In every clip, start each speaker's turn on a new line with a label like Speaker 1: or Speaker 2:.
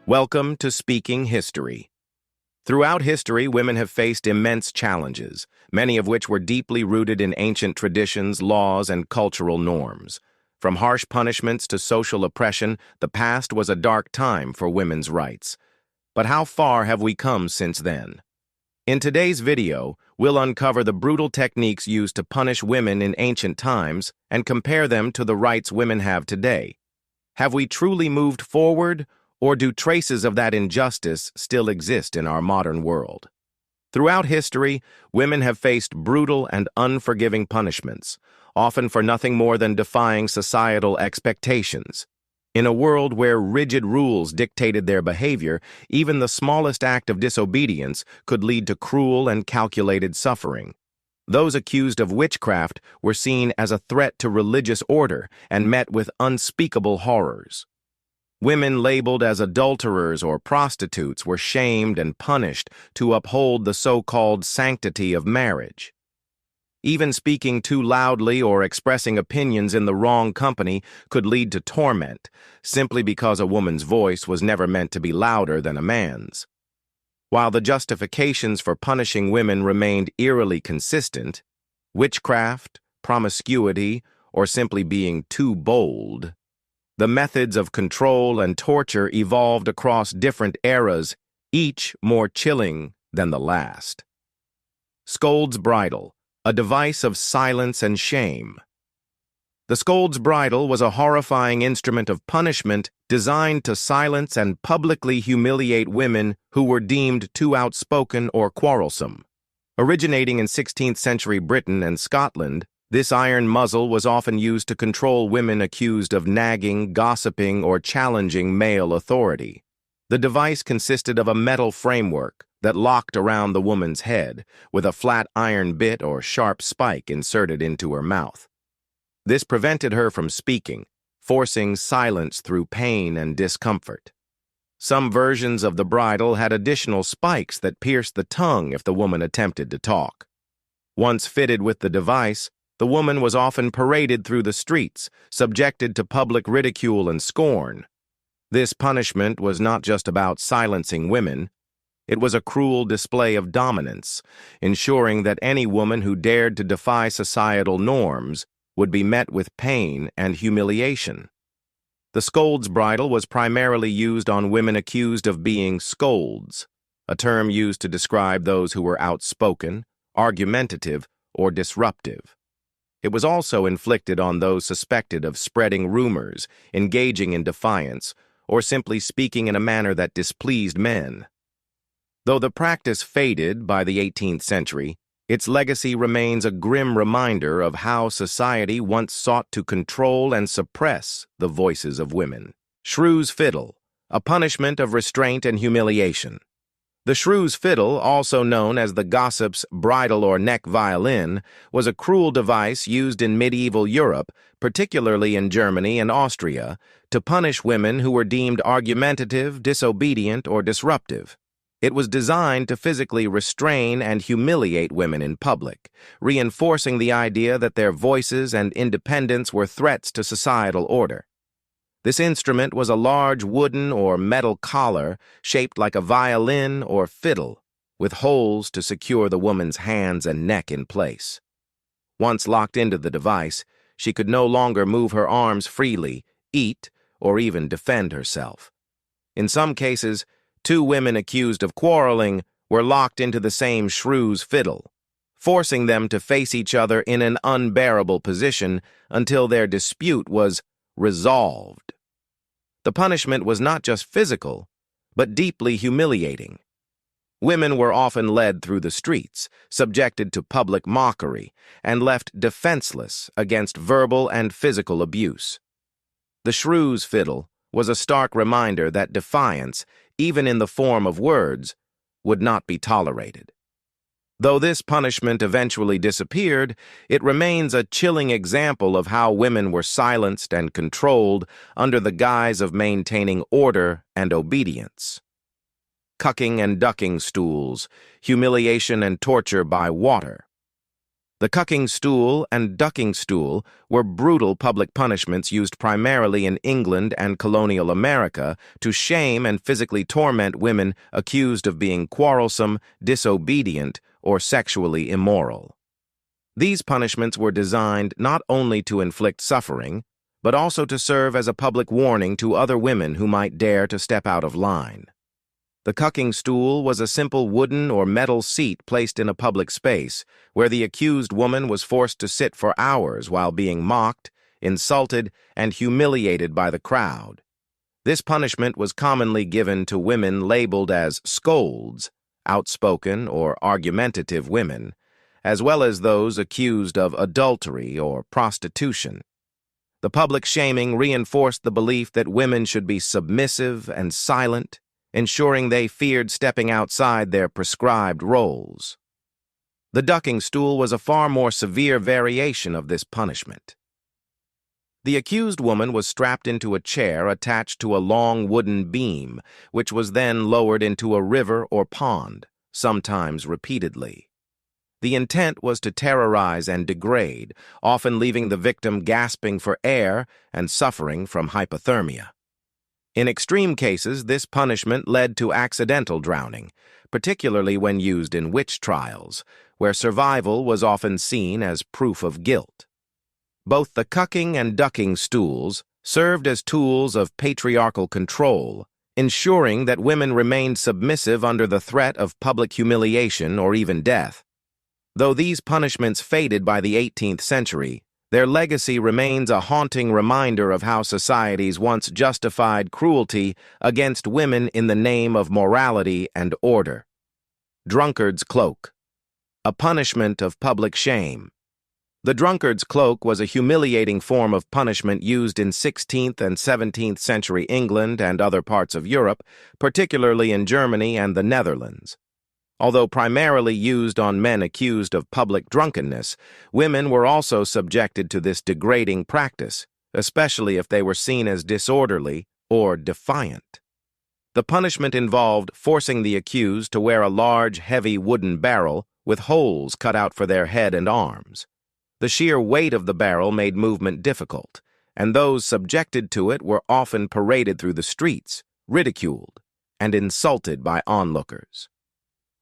Speaker 1: Welcome to Speaking History. Throughout history, women have faced immense challenges, many of which were deeply rooted in ancient traditions, laws, and cultural norms. From harsh punishments to social oppression, the past was a dark time for women's rights. But how far have we come since then? In today's video, we'll uncover the brutal techniques used to punish women in ancient times and compare them to the rights women have today. Have we truly moved forward, or do traces of that injustice still exist in our modern world? Throughout history, women have faced brutal and unforgiving punishments, often for nothing more than defying societal expectations. In a world where rigid rules dictated their behavior, even the smallest act of disobedience could lead to cruel and calculated suffering. Those accused of witchcraft were seen as a threat to religious order and met with unspeakable horrors. Women labeled as adulterers or prostitutes were shamed and punished to uphold the so-called sanctity of marriage. Even speaking too loudly or expressing opinions in the wrong company could lead to torment, simply because a woman's voice was never meant to be louder than a man's. While the justifications for punishing women remained eerily consistent, witchcraft, promiscuity, or simply being too bold, the methods of control and torture evolved across different eras, each more chilling than the last. Scold's Bridle, a device of silence and shame. The Scold's Bridle was a horrifying instrument of punishment designed to silence and publicly humiliate women who were deemed too outspoken or quarrelsome. Originating in 16th century Britain and Scotland, this iron muzzle was often used to control women accused of nagging, gossiping, or challenging male authority. The device consisted of a metal framework that locked around the woman's head, with a flat iron bit or sharp spike inserted into her mouth. This prevented her from speaking, forcing silence through pain and discomfort. Some versions of the bridle had additional spikes that pierced the tongue if the woman attempted to talk. Once fitted with the device, the woman was often paraded through the streets, subjected to public ridicule and scorn. This punishment was not just about silencing women. It was a cruel display of dominance, ensuring that any woman who dared to defy societal norms would be met with pain and humiliation. The Scold's Bridle was primarily used on women accused of being scolds, a term used to describe those who were outspoken, argumentative, or disruptive. It was also inflicted on those suspected of spreading rumors, engaging in defiance, or simply speaking in a manner that displeased men. Though the practice faded by the 18th century, its legacy remains a grim reminder of how society once sought to control and suppress the voices of women. Shrew's Fiddle, a punishment of restraint and humiliation. The Shrew's Fiddle, also known as the gossip's bridle or neck violin, was a cruel device used in medieval Europe, particularly in Germany and Austria, to punish women who were deemed argumentative, disobedient, or disruptive. It was designed to physically restrain and humiliate women in public, reinforcing the idea that their voices and independence were threats to societal order. This instrument was a large wooden or metal collar shaped like a violin or fiddle, with holes to secure the woman's hands and neck in place. Once locked into the device, she could no longer move her arms freely, eat, or even defend herself. In some cases, two women accused of quarreling were locked into the same Shrew's Fiddle, forcing them to face each other in an unbearable position until their dispute was resolved. The punishment was not just physical, but deeply humiliating. Women were often led through the streets, subjected to public mockery, and left defenseless against verbal and physical abuse. The Shrew's Fiddle was a stark reminder that defiance, even in the form of words, would not be tolerated. Though this punishment eventually disappeared, it remains a chilling example of how women were silenced and controlled under the guise of maintaining order and obedience. Cucking and Ducking Stools, humiliation and torture by water. The cucking stool and ducking stool were brutal public punishments used primarily in England and colonial America to shame and physically torment women accused of being quarrelsome, disobedient, or sexually immoral. These punishments were designed not only to inflict suffering, but also to serve as a public warning to other women who might dare to step out of line. The cucking stool was a simple wooden or metal seat placed in a public space where the accused woman was forced to sit for hours while being mocked, insulted, and humiliated by the crowd. This punishment was commonly given to women labeled as scolds, outspoken or argumentative women, as well as those accused of adultery or prostitution. The public shaming reinforced the belief that women should be submissive and silent, ensuring they feared stepping outside their prescribed roles. The ducking stool was a far more severe variation of this punishment. The accused woman was strapped into a chair attached to a long wooden beam, which was then lowered into a river or pond, sometimes repeatedly. The intent was to terrorize and degrade, often leaving the victim gasping for air and suffering from hypothermia. In extreme cases, this punishment led to accidental drowning, particularly when used in witch trials, where survival was often seen as proof of guilt. Both the cucking and ducking stools served as tools of patriarchal control, ensuring that women remained submissive under the threat of public humiliation or even death. Though these punishments faded by the 18th century, their legacy remains a haunting reminder of how societies once justified cruelty against women in the name of morality and order. Drunkard's cloak, a punishment of public shame. The drunkard's cloak was a humiliating form of punishment used in 16th and 17th century England and other parts of Europe, particularly in Germany and the Netherlands. Although primarily used on men accused of public drunkenness, women were also subjected to this degrading practice, especially if they were seen as disorderly or defiant. The punishment involved forcing the accused to wear a large, heavy wooden barrel with holes cut out for their head and arms. The sheer weight of the barrel made movement difficult, and those subjected to it were often paraded through the streets, ridiculed, and insulted by onlookers.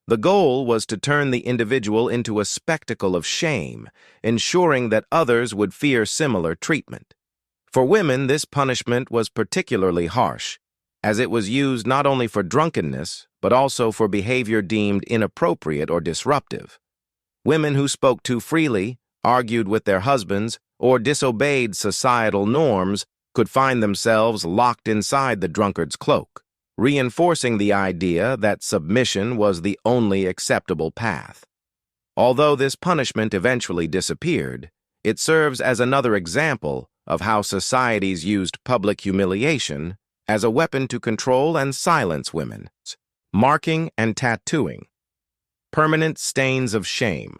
Speaker 1: The goal was to turn the individual into a spectacle of shame, ensuring that others would fear similar treatment. For women, this punishment was particularly harsh, as it was used not only for drunkenness, but also for behavior deemed inappropriate or disruptive. Women who spoke too freely, argued with their husbands, or disobeyed societal norms could find themselves locked inside the drunkard's cloak, reinforcing the idea that submission was the only acceptable path. Although this punishment eventually disappeared, it serves as another example of how societies used public humiliation as a weapon to control and silence women. Marking and tattooing. Permanent stains of shame.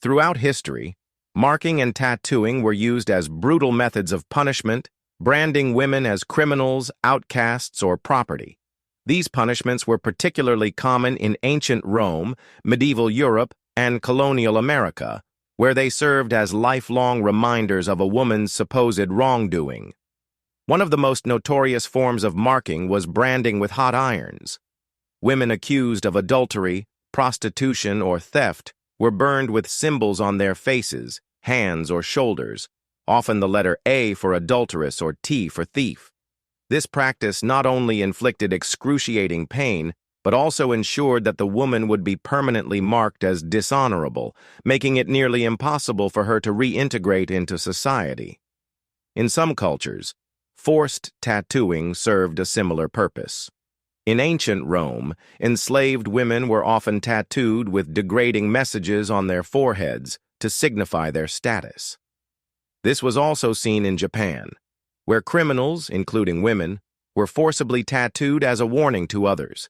Speaker 1: Throughout history, marking and tattooing were used as brutal methods of punishment, branding women as criminals, outcasts, or property. These punishments were particularly common in ancient Rome, medieval Europe, and colonial America, where they served as lifelong reminders of a woman's supposed wrongdoing. One of the most notorious forms of marking was branding with hot irons. Women accused of adultery, prostitution, or theft were burned with symbols on their faces, hands, or shoulders, often the letter A for adulteress or T for thief. This practice not only inflicted excruciating pain, but also ensured that the woman would be permanently marked as dishonorable, making it nearly impossible for her to reintegrate into society. In some cultures, forced tattooing served a similar purpose. In ancient Rome, enslaved women were often tattooed with degrading messages on their foreheads to signify their status. This was also seen in Japan, where criminals, including women, were forcibly tattooed as a warning to others.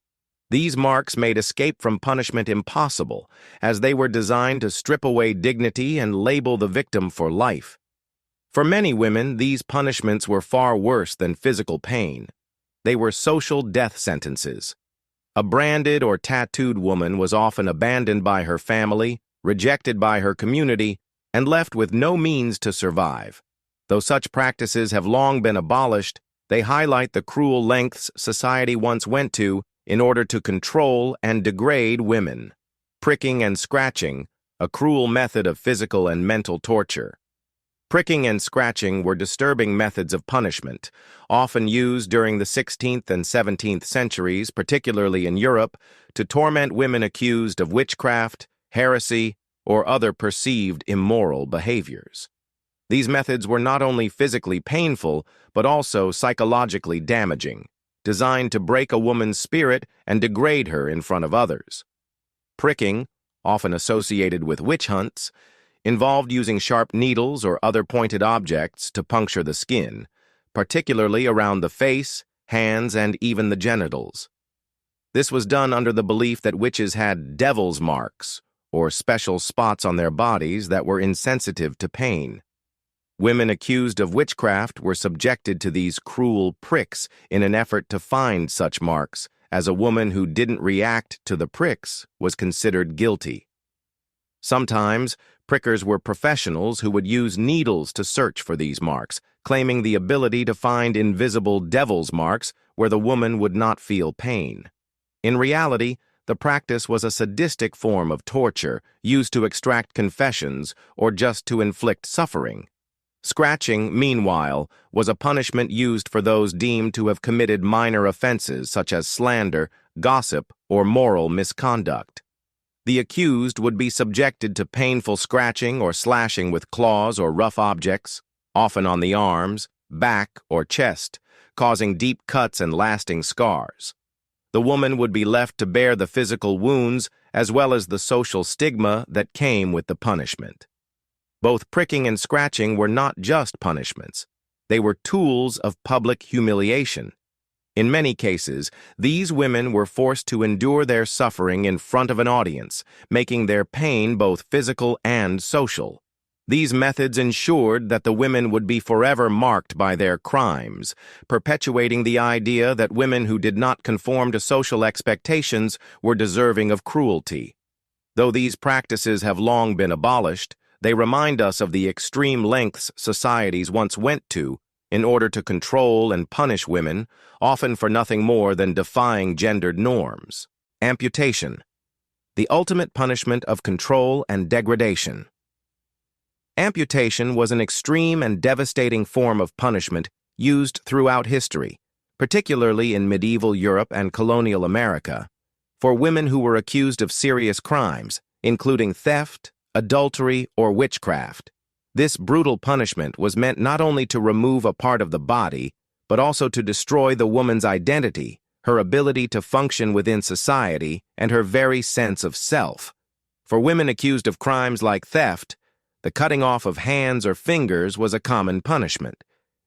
Speaker 1: These marks made escape from punishment impossible, as they were designed to strip away dignity and label the victim for life. For many women, these punishments were far worse than physical pain. They were social death sentences. A branded or tattooed woman was often abandoned by her family, rejected by her community, and left with no means to survive. Though such practices have long been abolished, they highlight the cruel lengths society once went to in order to control and degrade women. Pricking and scratching, a cruel method of physical and mental torture. Pricking and scratching were disturbing methods of punishment, often used during the 16th and 17th centuries, particularly in Europe, to torment women accused of witchcraft, heresy, or other perceived immoral behaviors. These methods were not only physically painful, but also psychologically damaging, designed to break a woman's spirit and degrade her in front of others. Pricking, often associated with witch hunts, involved using sharp needles or other pointed objects to puncture the skin, particularly around the face, hands, and even the genitals. This was done under the belief that witches had devil's marks, or special spots on their bodies that were insensitive to pain. Women accused of witchcraft were subjected to these cruel pricks in an effort to find such marks, as a woman who didn't react to the pricks was considered guilty. Sometimes, prickers were professionals who would use needles to search for these marks, claiming the ability to find invisible devil's marks where the woman would not feel pain. In reality, the practice was a sadistic form of torture used to extract confessions or just to inflict suffering. Scratching, meanwhile, was a punishment used for those deemed to have committed minor offenses such as slander, gossip, or moral misconduct. The accused would be subjected to painful scratching or slashing with claws or rough objects, often on the arms, back, or chest, causing deep cuts and lasting scars. The woman would be left to bear the physical wounds as well as the social stigma that came with the punishment. Both pricking and scratching were not just punishments. They were tools of public humiliation. In many cases, these women were forced to endure their suffering in front of an audience, making their pain both physical and social. These methods ensured that the women would be forever marked by their crimes, perpetuating the idea that women who did not conform to social expectations were deserving of cruelty. Though these practices have long been abolished, they remind us of the extreme lengths societies once went to in order to control and punish women, often for nothing more than defying gendered norms. Amputation, the ultimate punishment of control and degradation. Amputation was an extreme and devastating form of punishment used throughout history, particularly in medieval Europe and colonial America, for women who were accused of serious crimes, including theft, adultery, or witchcraft. This brutal punishment was meant not only to remove a part of the body, but also to destroy the woman's identity, her ability to function within society, and her very sense of self. For women accused of crimes like theft, the cutting off of hands or fingers was a common punishment.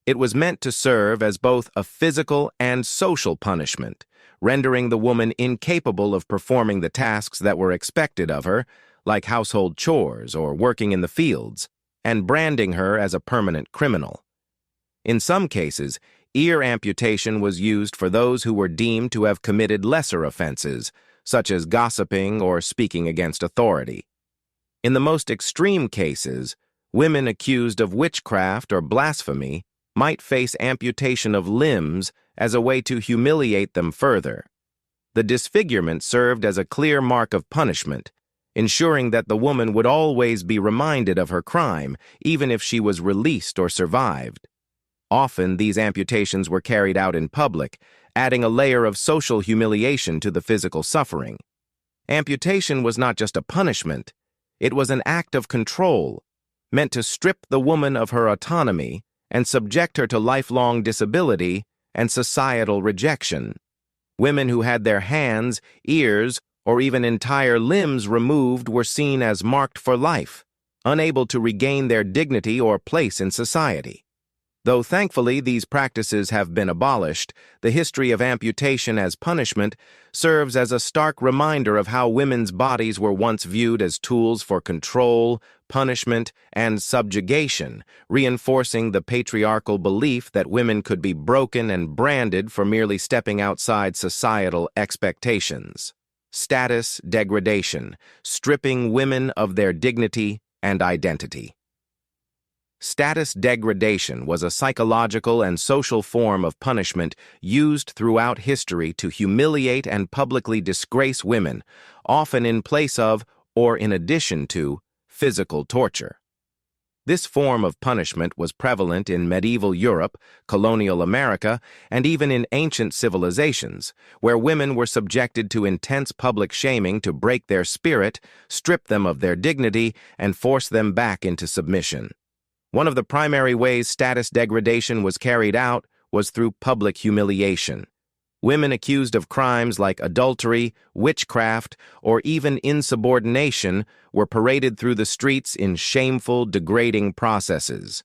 Speaker 1: It was meant to serve as both a physical and social punishment, rendering the woman incapable of performing the tasks that were expected of her, like household chores or working in the fields, and branding her as a permanent criminal. In some cases, ear amputation was used for those who were deemed to have committed lesser offenses, such as gossiping or speaking against authority. In the most extreme cases, women accused of witchcraft or blasphemy might face amputation of limbs as a way to humiliate them further. The disfigurement served as a clear mark of punishment, ensuring that the woman would always be reminded of her crime, even if she was released or survived. Often, these amputations were carried out in public, adding a layer of social humiliation to the physical suffering. Amputation was not just a punishment, it was an act of control, meant to strip the woman of her autonomy and subject her to lifelong disability and societal rejection. Women who had their hands, ears, or even entire limbs removed were seen as marked for life, unable to regain their dignity or place in society. Though thankfully these practices have been abolished, the history of amputation as punishment serves as a stark reminder of how women's bodies were once viewed as tools for control, punishment, and subjugation, reinforcing the patriarchal belief that women could be broken and branded for merely stepping outside societal expectations. Status degradation, stripping women of their dignity and identity. Status degradation was a psychological and social form of punishment used throughout history to humiliate and publicly disgrace women, often in place of, or in addition to, physical torture. This form of punishment was prevalent in medieval Europe, colonial America, and even in ancient civilizations, where women were subjected to intense public shaming to break their spirit, strip them of their dignity, and force them back into submission. One of the primary ways status degradation was carried out was through public humiliation. Women accused of crimes like adultery, witchcraft, or even insubordination were paraded through the streets in shameful, degrading processes.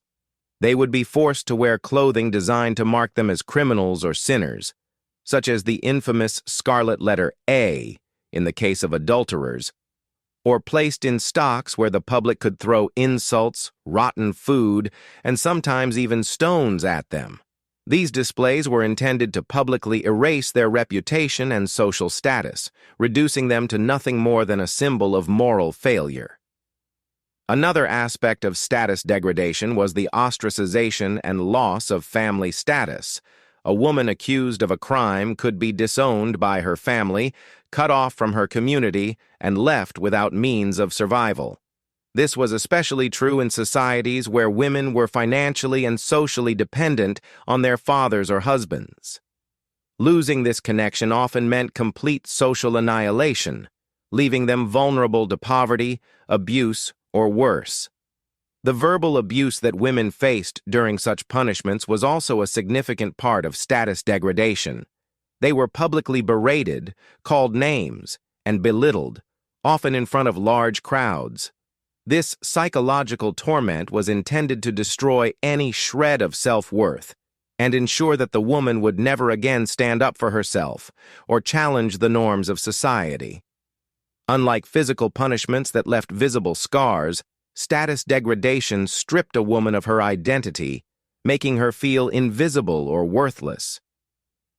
Speaker 1: They would be forced to wear clothing designed to mark them as criminals or sinners, such as the infamous scarlet letter A in the case of adulterers, or placed in stocks where the public could throw insults, rotten food, and sometimes even stones at them. These displays were intended to publicly erase their reputation and social status, reducing them to nothing more than a symbol of moral failure. Another aspect of status degradation was the ostracization and loss of family status. A woman accused of a crime could be disowned by her family, cut off from her community, and left without means of survival. This was especially true in societies where women were financially and socially dependent on their fathers or husbands. Losing this connection often meant complete social annihilation, leaving them vulnerable to poverty, abuse, or worse. The verbal abuse that women faced during such punishments was also a significant part of status degradation. They were publicly berated, called names, and belittled, often in front of large crowds. This psychological torment was intended to destroy any shred of self-worth and ensure that the woman would never again stand up for herself or challenge the norms of society. Unlike physical punishments that left visible scars, status degradation stripped a woman of her identity, making her feel invisible or worthless.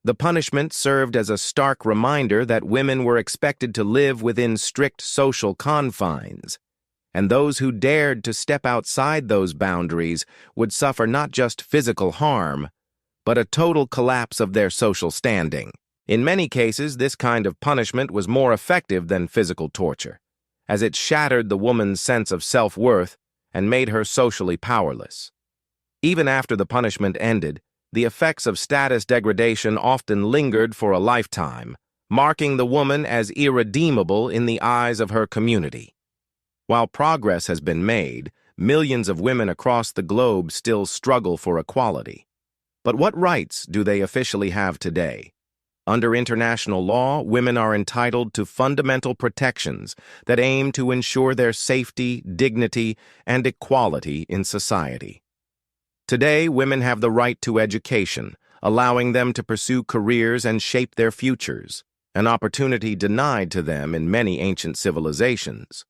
Speaker 1: The punishment served as a stark reminder that women were expected to live within strict social confines, and those who dared to step outside those boundaries would suffer not just physical harm, but a total collapse of their social standing. In many cases, this kind of punishment was more effective than physical torture, as it shattered the woman's sense of self-worth and made her socially powerless. Even after the punishment ended, the effects of status degradation often lingered for a lifetime, marking the woman as irredeemable in the eyes of her community. While progress has been made, millions of women across the globe still struggle for equality. But what rights do they officially have today? Under international law, women are entitled to fundamental protections that aim to ensure their safety, dignity, and equality in society. Today, women have the right to education, allowing them to pursue careers and shape their futures, an opportunity denied to them in many ancient civilizations.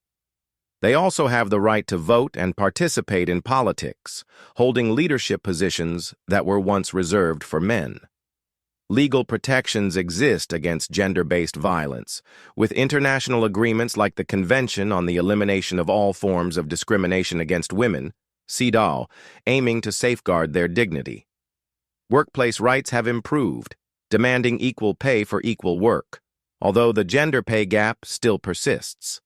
Speaker 1: They also have the right to vote and participate in politics, holding leadership positions that were once reserved for men. Legal protections exist against gender-based violence, with international agreements like the Convention on the Elimination of All Forms of Discrimination Against Women, CEDAW, aiming to safeguard their dignity. Workplace rights have improved, demanding equal pay for equal work, although the gender pay gap still persists.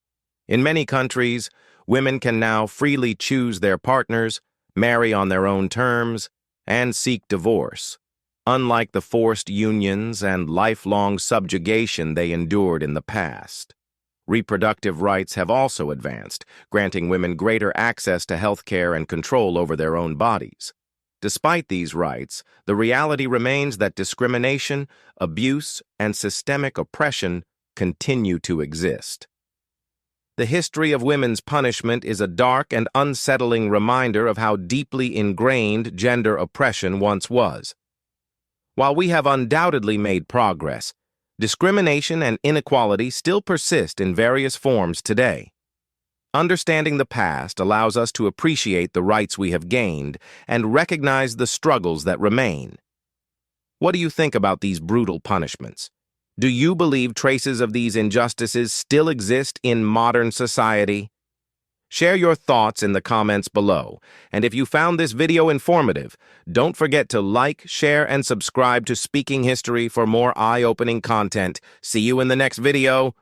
Speaker 1: In many countries, women can now freely choose their partners, marry on their own terms, and seek divorce, unlike the forced unions and lifelong subjugation they endured in the past. Reproductive rights have also advanced, granting women greater access to health care and control over their own bodies. Despite these rights, the reality remains that discrimination, abuse, and systemic oppression continue to exist. The history of women's punishment is a dark and unsettling reminder of how deeply ingrained gender oppression once was. While we have undoubtedly made progress, discrimination and inequality still persist in various forms today. Understanding the past allows us to appreciate the rights we have gained and recognize the struggles that remain. What do you think about these brutal punishments? Do you believe traces of these injustices still exist in modern society? Share your thoughts in the comments below, and if you found this video informative, don't forget to like, share, and subscribe to Speaking History for more eye-opening content. See you in the next video.